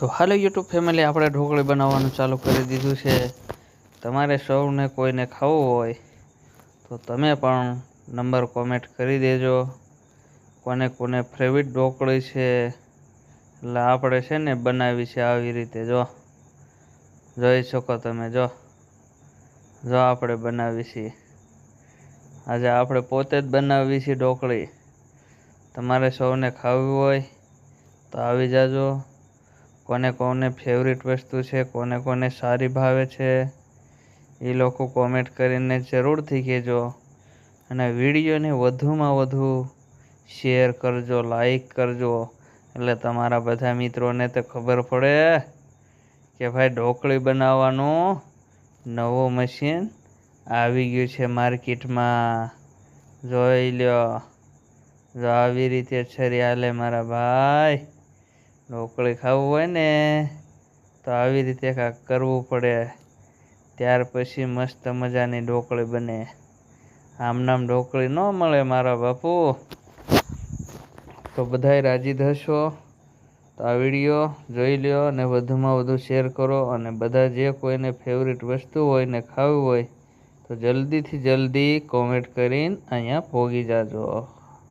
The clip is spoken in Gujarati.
તો હાલો યુટ્યુબ ફેમિલી, આપણે ઢોકળી બનાવવાનું ચાલુ કરી દીધું છે. તમારે સૌને કોઈને ખાવું હોય તો તમે પણ નંબર કોમેન્ટ કરી દેજો. કોને કોને ફેવરિટ ઢોકળી છે, એટલે આપણે છે ને બનાવી છે આવી રીતે. જોઈ શકો તમે. જો આપણે બનાવી છીએ. આજે આપણે પોતે જ બનાવી છે ઢોકળી. તમારે સૌને ખાવી હોય તો આવી જાજો. કોને કોને ફેવરિટ વસ્તુ છે, કોને કોને સારી ભાવે છે, એ લોકો કોમેન્ટ કરીને જરૂરથી કહેજો. અને વિડીયોને વધુમાં વધુ શેર કરજો, લાઈક કરજો, એટલે તમારા બધા મિત્રોને તો ખબર પડે કે ભાઈ ઢોકળી બનાવવાનું નવું મશીન આવી ગયું છે માર્કેટમાં. જોઈ લ્યો. જો આવી રીતે છરી હાલે મારા ભાઈ. ઢોકળી ખાવું હોય ને તો આવી રીતે કાંઈક કરવું પડે, ત્યાર પછી મસ્ત મજાની ઢોકળી બને. આમનામ ઢોકળી ન મળે મારા બાપુ. તો બધાય રાજી થશો તો આ વિડીયો જોઈ લ્યો અને વધુમાં વધુ શેર કરો. અને બધા જે કોઈને ફેવરિટ વસ્તુ હોય ને ખાવી હોય તો જલ્દીથી જલ્દી કોમેન્ટ કરીને અહીંયા પહોંચી જાજો.